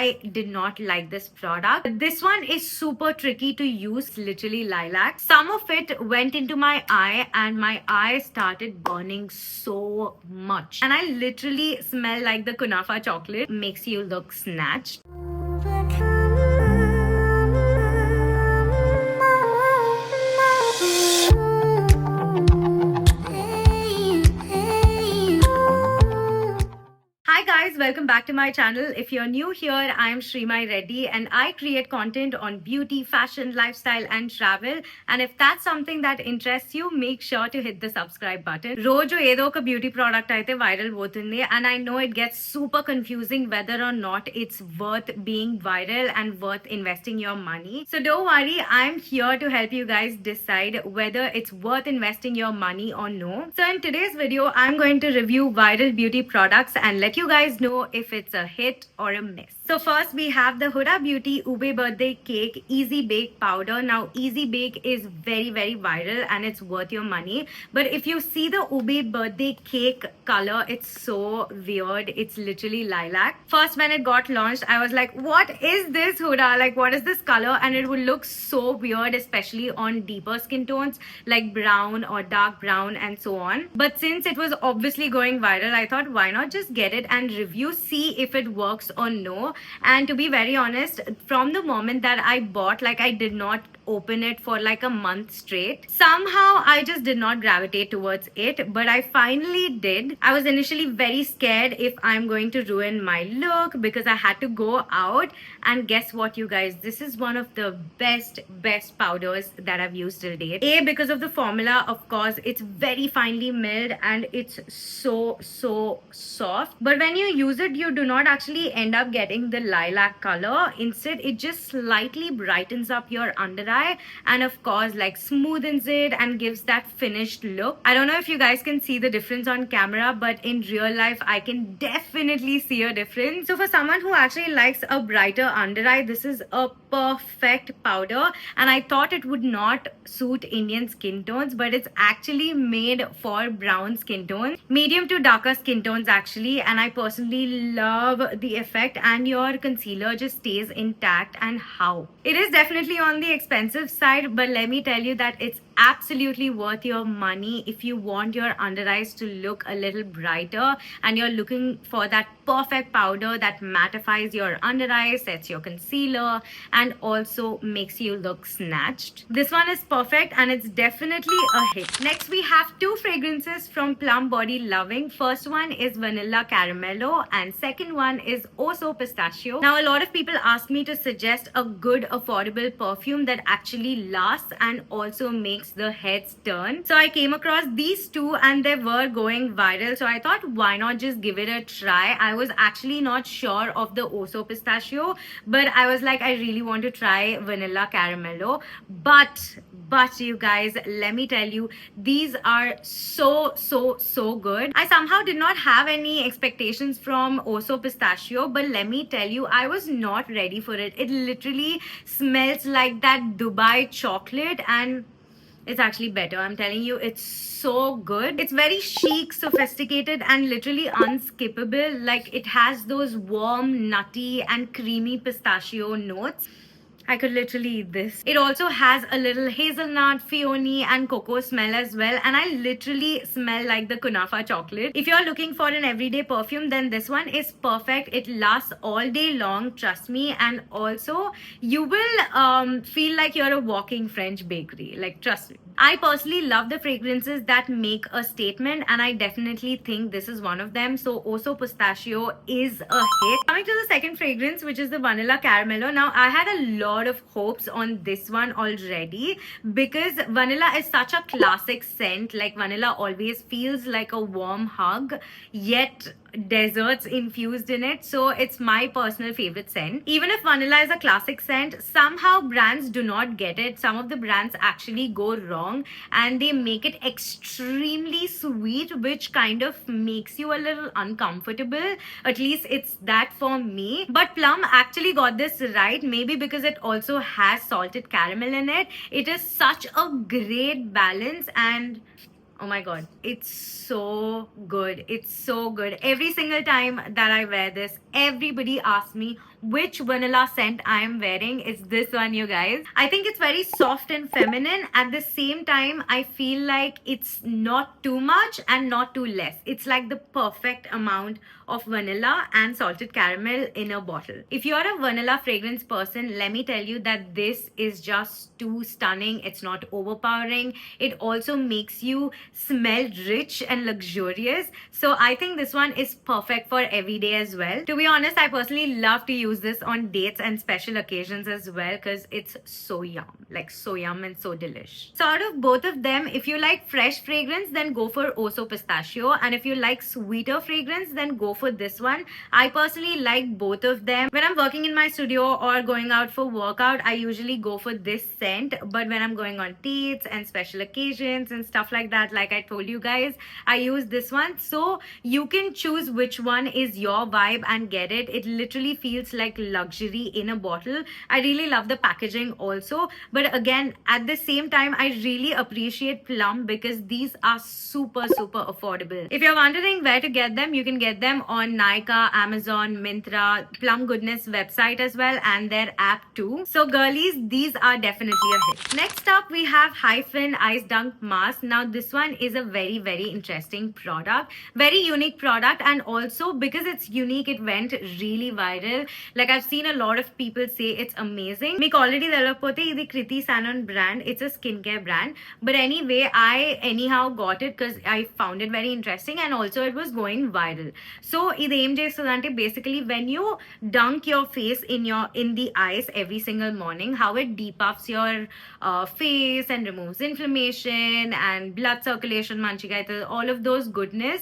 I did not like this product. This one is super tricky to use, literally lilac. Some of it went into my eye and my eye started burning so much. And I literally smell like the kunafa chocolate. Makes you look snatched. Hi guys, welcome back to my channel. If you're new here, I am Srimai Reddy and I create content on beauty, fashion, lifestyle and travel. And if that's something that interests you, make sure to hit the subscribe button. Rojo edo oka beauty product aithe viral potundi and I know it gets super confusing whether or not it's worth being viral and worth investing your money. So don't worry, I'm here to help you guys decide whether it's worth investing your money or no. So in today's video, I'm going to review viral beauty products and let you guys know if it's a hit or a miss. So first we have the Huda Beauty Ube Birthday Cake Easy Bake Powder. Now Easy Bake is very viral and it's worth your money. But if you see the Ube Birthday Cake color, it's so weird. It's literally lilac. First when it got launched, I was like, what is this Huda? Like what is this color? And it would look so weird, especially on deeper skin tones like brown or dark brown and so on. But since it was obviously going viral, I thought why not just get it and review, see if it works or no. And to be very honest, from the moment that I bought, like I did not open it for like a month straight. Somehow I just did not gravitate towards it, but I finally did. I was initially very scared if I'm going to ruin my look because I had to go out, and guess what you guys, this is one of the best powders that I've used till date. Because of the formula, of course, it's very finely milled and it's so soft, but when you use it, you do not actually end up getting the lilac color. Instead, it just slightly brightens up your under eye and of course like smoothens it and gives that finished look. I don't know if you guys can see the difference on camera, but in real life I can definitely see a difference. So for someone who actually likes a brighter under eye, this is a perfect powder, and I thought it would not suit Indian skin tones, but it's actually made for brown skin tones, medium to darker skin tones actually, and I personally love the effect, and your concealer just stays intact. And how it is definitely on the expensive side, but let me tell you that it's absolutely worth your money if you want your under eyes to look a little brighter and you're looking for that perfect powder that mattifies your under eyes, sets your concealer, and also makes you look snatched. This one is perfect and it's definitely a hit. Next we have two fragrances from Plum Body Loving. First one is Vanilla Caramello and second one is Oso Pistachio. Now a lot of people ask me to suggest a good affordable perfume that actually lasts and also makes the heads turn. So I came across these two and they were going viral, so I thought why not just give it a try. I was actually not sure of the Oso Pistachio, but I was like, I really want to try Vanilla Caramello. But you guys, let me tell you, these are so good. I somehow did not have any expectations from Oso Pistachio, but let me tell you, I was not ready for it. It literally smells like that Dubai chocolate, and it's actually better. I'm telling you, it's so good. It's very chic, sophisticated, and literally unskippable. Like it has those warm, nutty, and creamy pistachio notes. I could literally eat this. It also has a little hazelnut, peony, and cocoa smell as well. And I literally smell like the kunafa chocolate. If you're looking for an everyday perfume, then this one is perfect. It lasts all day long, trust me. And also, you will feel like you're a walking French bakery. Like, trust me. I personally love the fragrances that make a statement, and I definitely think this is one of them. So Oso Pistachio is a hit. Coming to the second fragrance, which is the Vanilla Caramello. Now I had a lot of hopes on this one already because vanilla is such a classic scent. Like vanilla always feels like a warm hug, yet desserts infused in it, so it's my personal favorite scent. Even if vanilla is a classic scent, somehow brands do not get it. Some of the brands actually go wrong and they make it extremely sweet, which kind of makes you a little uncomfortable. At least it's that for me. But Plum actually got this right, maybe because it also has salted caramel in it. It is such a great balance, and oh my god, it's so good. It's so good. Every single time that I wear this, everybody asks me, which vanilla scent I am wearing. It's this one, you guys. I think it's very soft and feminine. At the same time, I feel like it's not too much and not too less. It's like the perfect amount of vanilla and salted caramel in a bottle. If you're a vanilla fragrance person, let me tell you that this is just too stunning. It's not overpowering. It also makes you smell rich and luxurious. So I think this one is perfect for every day as well. To be honest, I personally love to use this on dates and special occasions as well because it's so yum, like so yum and so delish. So out of both of them, if you like fresh fragrance, then go for Oso Pistachio, and if you like sweeter fragrance, then go for this one. I personally like both of them. When I'm working in my studio or going out for workout, I usually go for this scent, but when I'm going on dates and special occasions and stuff like that, like I told you guys, I use this one. So you can choose which one is your vibe and get it. It literally feels like luxury in a bottle. I really love the packaging also, but again, at the same time, I really appreciate Plum because these are super affordable. If you're wondering where to get them, you can get them on Nykaa, Amazon, Myntra, Plum Goodness website as well, and their app too. So girlies, these are definitely a hit. Next up, we have Hyphen Ice Dunk Mask. Now this one is a very interesting product, very unique product, and also because it's unique, it went really viral. Like I've seen a lot of people say it's amazing. Meek already telapothe idi Kriti Sanon brand. It's a skincare brand, but anyway, I anyhow got it because I found it very interesting, and also it was going viral. So ఇది ఏం చేస్తుందంటే basically when you dunk your face in the ice every single morning, how it depuffs your face and removes inflammation and blood circulation manchiga aitadi, all of those goodness,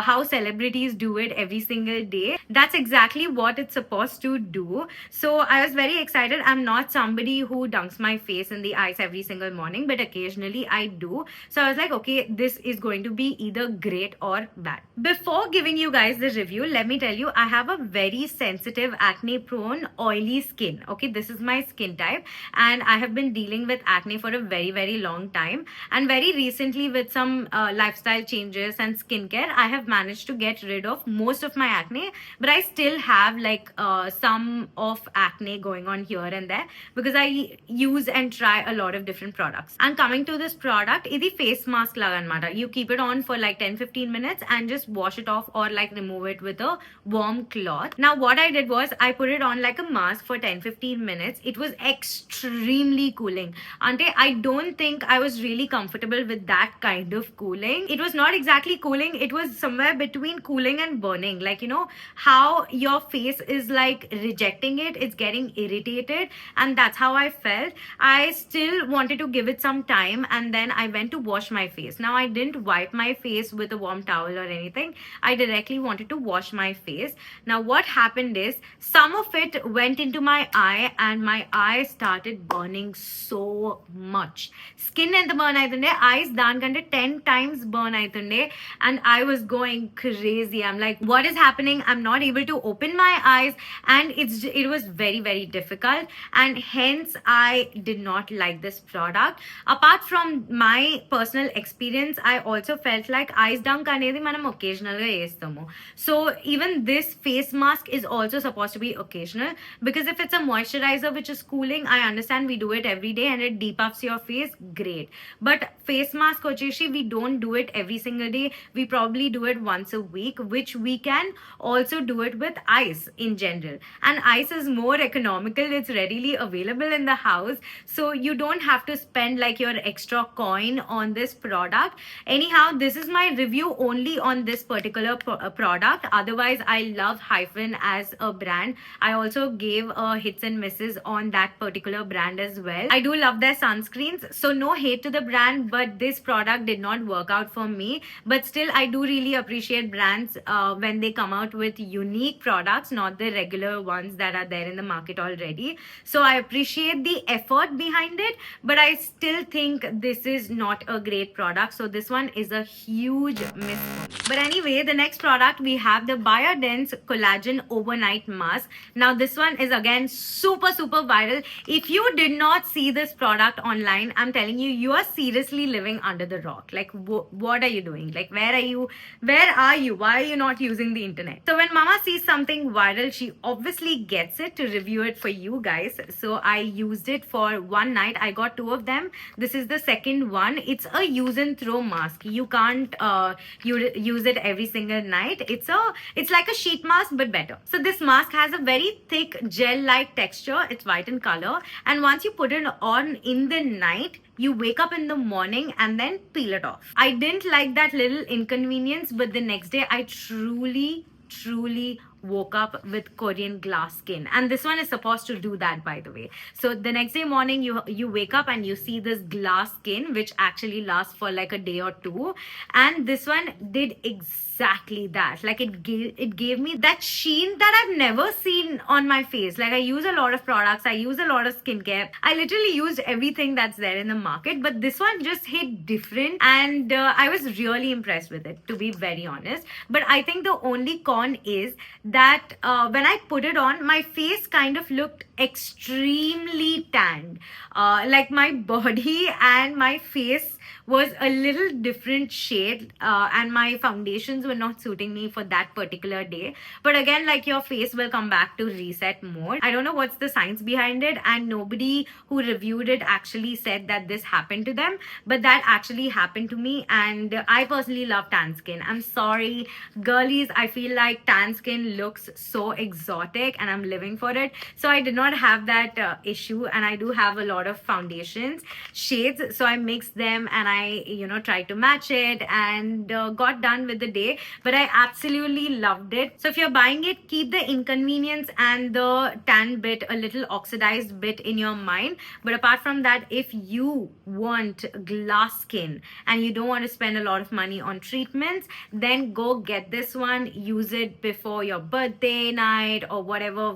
how celebrities do it every single day. That's exactly what it's supposed to do. So I was very excited. I'm not somebody who dunks my face in the ice every single morning, but occasionally I do. So I was like, okay, this is going to be either great or bad. Before giving you guys the review, let me tell you, I have a very sensitive, acne prone, oily skin. Okay, this is my skin type, and I have been dealing with acne for a very long time. And very recently, with some lifestyle changes and skincare, I have managed to get rid of most of my acne, but I still have like some of acne going on here and there because I use and try a lot of different products. And coming to this product, idi face mask laga anamata. You keep it on for like 10-15 minutes and just wash it off or like remove it with a warm cloth. Now what I did was I put it on like a mask for 10-15 minutes. It was extremely cooling. Ante I don't think I was really comfortable with that kind of cooling. It was not exactly cooling. It was somewhere between cooling and burning. Like, you know how your face is like rejecting it, it's getting irritated, and that's how I felt. I still wanted to give it some time, and then I went to wash my face. Now I didn't wipe my face with a warm towel or anything. I directly wanted to wash my face. Now what happened is some of it went into my eye, and my eye started burning so much. Skin ఎంత burn అవుతుండే, eyes దానికంటే 10 times burn అవుతుండే, and I was going crazy. I'm like, what is happening? I'm not able to open my eyes, and it was very difficult, and hence I did not like this product. Apart from my personal experience, I also felt like ice dunk అనేది మనం occasional గా వేస్తాము. So even this face mask is also supposed to be occasional, because if it's a moisturizer which is cooling, I understand we do it every day and it depuffs your face, great. But face mask వచ్చేసి we don't do it every single day. We probably do it once a week, which we can also do it with ice in general. And ice is more economical. It's readily available in the house, so you don't have to spend like your extra coin on this product. Anyhow, this is my review only on this particular product. Otherwise, I love Hyphen as a brand. I also gave hits and misses on that particular brand as well. I do love their sunscreens, so no hate to the brand, but this product did not work out for me. But still, I do really appreciate brands when they come out with unique products, not the regular ones that are there in the market already. So I appreciate the effort behind it, but I still think this is not a great product. So this one is a huge miss. But anyway, the next product we have the Biodense Collagen Overnight Mask. Now this one is again super viral. If you did not see this product online, I'm telling you, you are seriously living under the rock. Like what are you doing? Like where are you? Why are you not using the internet? So when mama sees something viral, she obviously gets it to review it for you guys. So I used it for one night. I got 2 of them. This is the second one. It's a use and throw mask. You can't use it every single night. It's like a sheet mask but better. So this mask has a very thick gel-like texture. It's white in color, and once you put it on in the night, you wake up in the morning and then peel it off. I didn't like that little inconvenience, but the next day I truly woke up with Korean glass skin, and this one is supposed to do that, by the way. So the next day morning, you wake up and you see this glass skin, which actually lasts for like a day or two, and this one did exactly that. Like it gave me that sheen that I've never seen on my face. Like I use a lot of products, I use a lot of skincare, I literally used everything that's there in the market, but this one just hit different, and I was really impressed with it, to be very honest. But I think the only con is that when I put it on, my face kind of looked extremely tanned. Like my body and my face was a little different shade, and my foundations were not suiting me for that particular day. But again, like, your face will come back to reset mode. I don't know what's the science behind it, and nobody who reviewed it actually said that this happened to them, but that actually happened to me, and I personally love tan skin. I'm sorry, girlies, I feel like tan skin looks so exotic and I'm living for it. So I did not have that issue, and I do have a lot of foundations shades, so I mixed them and I tried to match it and got done with the day. But I absolutely loved it. So if you're buying it, keep the inconvenience and the tan bit, a little oxidized bit, in your mind. But apart from that, if you want glass skin and you don't want to spend a lot of money on treatments, then go get this one. Use it before your birthday night or whatever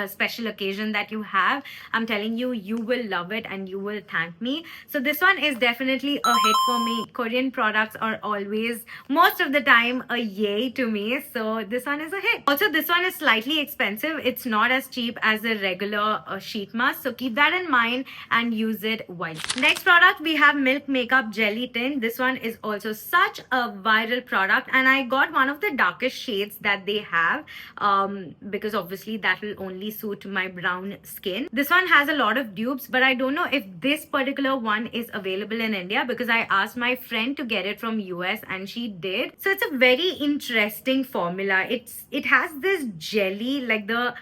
special occasion that you have. I'm telling you, you will love it and you will thank me. So this one is definitely a hit for me. Korean products are always, most of the time, a yay to me. So this one is a hit. Also, this one is slightly expensive. It's not as cheap as a regular sheet mask. So keep that in mind and use it wisely. Next product, we have Milk Makeup Jelly Tint. This one is also such a viral product, and I got one of the darkest shades that they have, because obviously that will only suit my brown skin. This one has a lot of dupes, but I don't know if this particular one is available in India, because I asked my friend to get it from US and she did. So it's a very interesting formula. It has this jelly, like the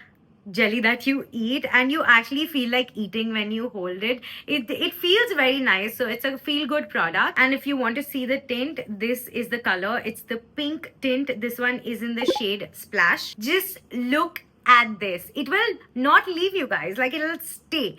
jelly that you eat, and you actually feel like eating when you hold it. It feels very nice. So it's a feel good product. And if you want to see the tint, this is the color. It's the pink tint. This one is in the shade Splash. Just look at this. It will not leave you guys, like it'll stay,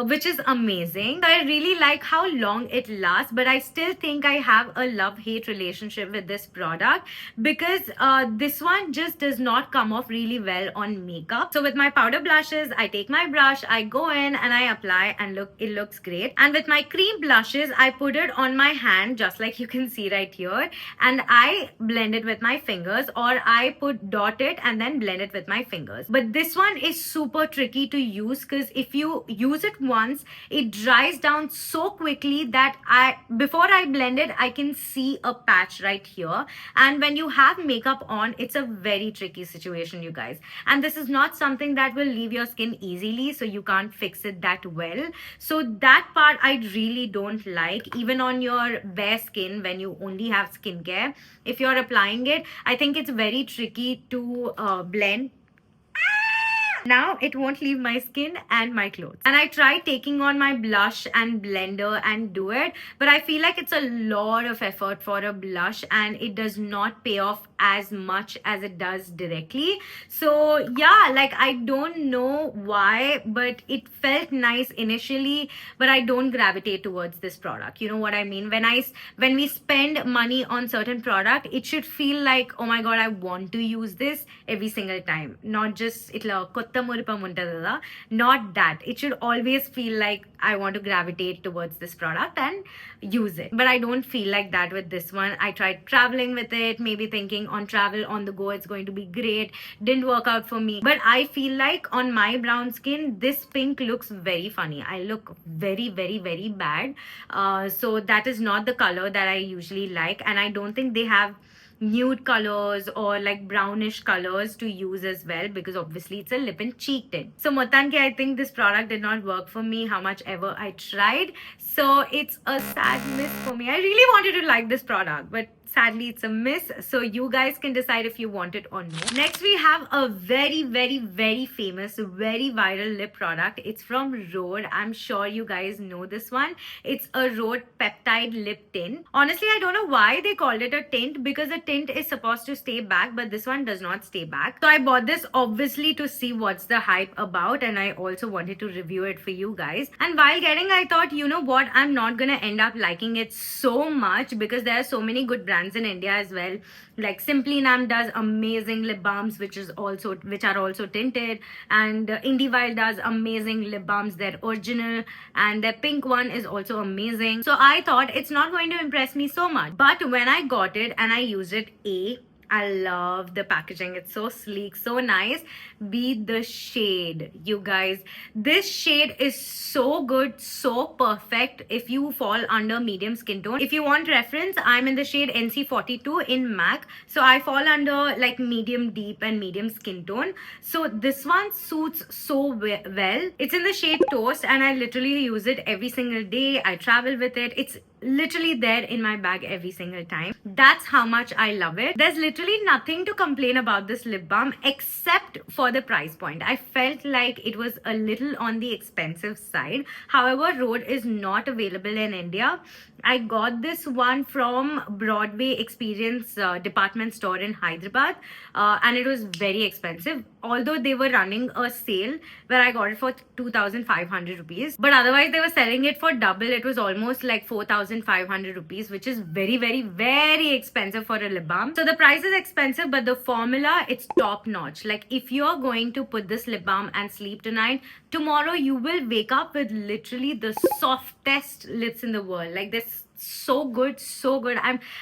which is amazing. So I really like how long it lasts, but I still think I have a love-hate relationship with this product, because this one just does not come off really well on makeup. So with my powder blushes, I take my brush, I go in and I apply, and look, it looks great. And with my cream blushes, I put it on my hand, just like you can see right here, and I blend it with my fingers, or I dot it and then blend it with my fingers. But this one is super tricky to use, because if you use it once, it dries down so quickly that before I blend it, I can see a patch right here. And when you have makeup on, it's a very tricky situation, you guys. And this is not something that will leave your skin easily, so you can't fix it that well. So that part I really don't like, even on your bare skin when you only have skincare. If you're applying it, I think it's very tricky to blend. Now it won't leave my skin and my clothes. And I tried taking on my blush and blender and do it, but I feel like it's a lot of effort for a blush, and it does not pay off as much as it does directly. So yeah, like, I don't know why, but it felt nice initially, but I don't gravitate towards this product. You know what I mean? When we spend money on certain product, it should feel like, oh my god, I want to use this every single time, not just itla kotta Muripam untadada. Not that. It should always feel like I want to gravitate towards this product and use it. But I don't feel like that with this one. I tried traveling with it, maybe thinking on travel on the go it's going to be great. Didn't work out for me. But I feel like on my brown skin, this pink looks very funny. I look very, very, very bad. So that is not the color that I usually like. And I don't think they have nude colors or like brownish colors to use as well, because obviously it's a lip and cheek tint. So Motanke, I think this product did not work for me how much ever I tried. So it's a sad miss for me. I really wanted to like this product, but sadly it's a miss. So you guys can decide if you want it or not. Next we have a very, very, very famous, very viral lip product. It's from Rhode. I'm sure you guys know this one. It's a Rhode peptide lip tint. Honestly, I don't know why they called it a tint, because a tint is supposed to stay back, but this one does not stay back. So I bought this obviously to see what's the hype about, and I also wanted to review it for you guys. And while getting, I thought, you know what, I'm not gonna end up liking it so much, because there are so many good brands in India as well. Like Simply Nam does amazing lip balms which are also tinted, and Indie Wild does amazing lip balms. They're original, and their pink one is also amazing. So I thought it's not going to impress me so much. But when I got it and I used it, I love the packaging. It's so sleek, so nice. Be the shade, you guys. This shade is so good, so perfect if you fall under medium skin tone. If you want reference, I'm in the shade NC42 in MAC. So I fall under like medium deep and medium skin tone. So this one suits so well. It's in the shade Toast, and I literally use it every single day. I travel with it. It's literally there in my bag every single time. That's how much I love it. There's literally nothing to complain about this lip balm except for the price point. I felt like it was a little on the expensive side. However, Rhode is not available in India. I got this one from Broadway Experience department store in Hyderabad, and it was very expensive, although they were running a sale where I got it for 2,500 rupees. But otherwise they were selling it for double. It was almost like 4,500 rupees, which is very, very, very expensive for a lip balm. So the price is expensive, but the formula, it's top notch. Like if you're going to put this lip balm and sleep tonight, tomorrow you will wake up with literally the softest lips in the world. Like this, so good, so good.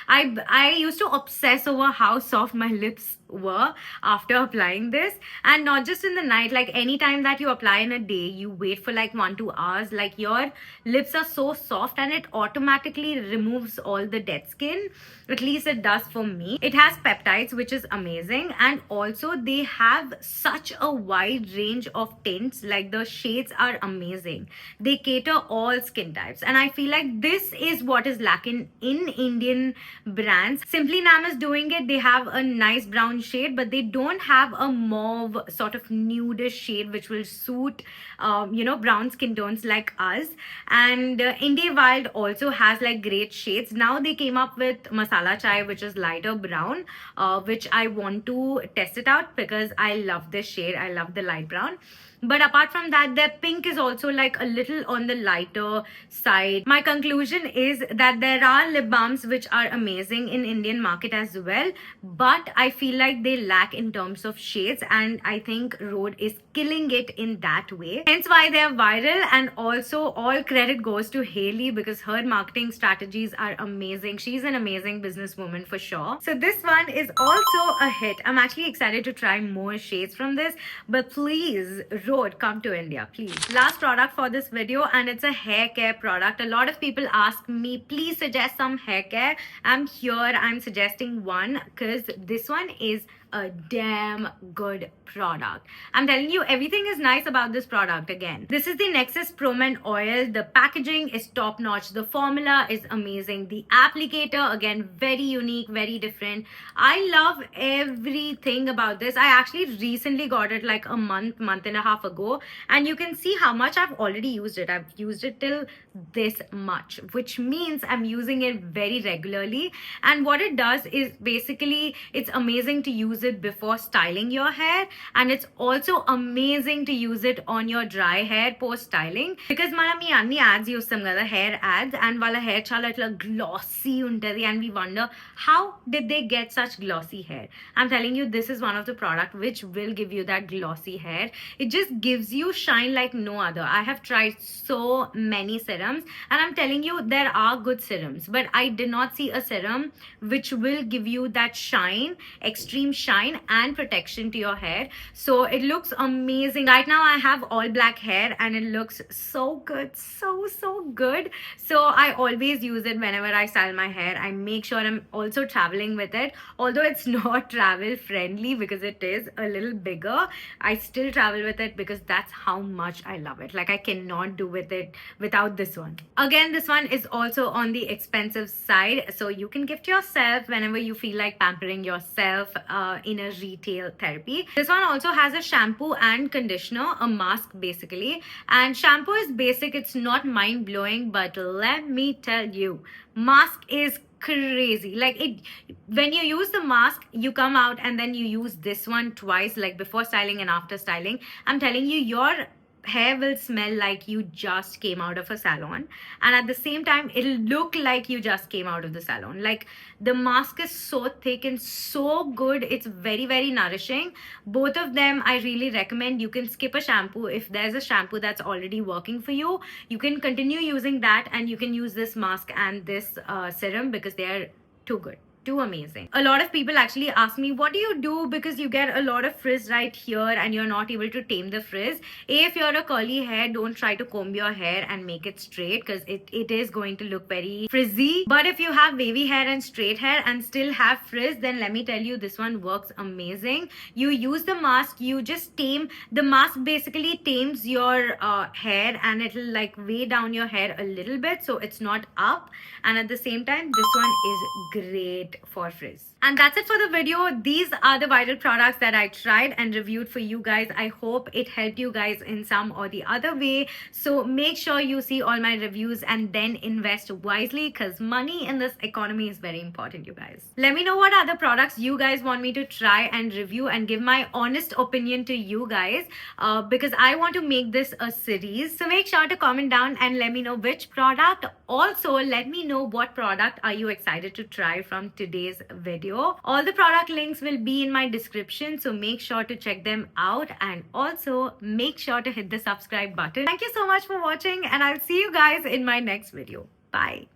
I used to obsess over how soft my lips were after applying this, and not just in the night, like anytime that you apply in a day, you wait for like 1-2 hours, like your lips are so soft and it automatically removes all the dead skin. At least it does for me. It has peptides, which is amazing, and also they have such a wide range of tints. Like the shades are amazing. They cater all skin types, and I feel like this is what is lacking in Indian brands. Simply Nam is doing it. They have a nice brown shade, but they don't have a mauve sort of nudish shade which will suit brown skin tones like us. And Indie Wild also has like great shades. Now they came up with Masala Chai, which is lighter brown, which I want to test it out because I love this shade. I love the light brown. But apart from that, their pink is also like a little on the lighter side. My conclusion is that there are lip balms which are amazing in Indian market as well, but I feel like they lack in terms of shades, and I think Rhode is killing it in that way. Hence why they are viral, and also all credit goes to Hailey because her marketing strategies are amazing. She's an amazing businesswoman for sure. So this one is also a hit. I'm actually excited to try more shades from this, but please, Rhode, come to India, please. Last product for this video, and it's a hair care product. A lot of people ask me, please suggest some hair care. I'm here, I'm suggesting one because this one is a damn good product. I'm telling you, everything is nice about this product. Again, this is the Nexus Pro Men Oil. The packaging is top notch. The formula is amazing. The applicator, again, very unique, very different. I love everything about this. I actually recently got it like a month and a half ago, and you can see how much I've already used it. I've used it till this much, which means I'm using it very regularly. And what it does is basically, it's amazing to use use it before styling your hair, and it's also amazing to use it on your dry hair post styling, because మనం ఈ అన్ని ads చూస్తాం కదా, hair ads, and వాళ్ళ hair చాలా ఇట్లా glossy ఉంటది, and we wonder how did they get such glossy hair. I'm telling you, this is one of the product which will give you that glossy hair. It just gives you shine like no other. I have tried so many serums, and I'm telling you, there are good serums, but I did not see a serum which will give you that shine, extreme shine and protection to your hair. So it looks amazing. Right now I have all black hair and it looks so good, so good. So I always use it whenever I style my hair. I make sure I'm also traveling with it, although it's not travel friendly because it is a little bigger. I still travel with it because that's how much I love it. Like, I cannot do with it without this one. Again, this one is also on the expensive side, so you can gift yourself whenever you feel like pampering yourself in a retail therapy. This one also has a shampoo and conditioner, a mask basically. And shampoo is basic, it's not mind-blowing, but let me tell you, mask is crazy. Like, it, when you use the mask, you come out and then you use this one twice, like before styling and after styling. I'm telling you, your hair will smell like you just came out of a salon, and at the same time it'll look like you just came out of the salon. Like, the mask is so thick and so good. It's very nourishing. Both of them I really recommend. You can skip a shampoo. If there's a shampoo that's already working for you, you can continue using that, and you can use this mask and this serum because they are too good, too amazing. A lot of people actually ask me, what do you do because you get a lot of frizz right here and you're not able to tame the frizz? If you're a curly hair, don't try to comb your hair and make it straight, because it is going to look very frizzy. But if you have wavy hair and straight hair and still have frizz, then let me tell you, this one works amazing. You use the mask, you just tame the mask, basically tames your hair, and it'll like weigh down your hair a little bit so it's not up, and at the same time this one is great for frizz. And that's it for the video. These are the viral products that I tried and reviewed for you guys. I hope it helped you guys in some or the other way. So make sure you see all my reviews and then invest wisely, because money in this economy is very important, you guys. Let me know what other products you guys want me to try and review, and give my honest opinion to you guys, because I want to make this a series. So make sure to comment down and let me know which product. Also, let me know what product are you excited to try from today's video. All the product links will be in my description, so make sure to check them out, and also make sure to hit the subscribe button. Thank you so much for watching, and I'll see you guys in my next video. Bye.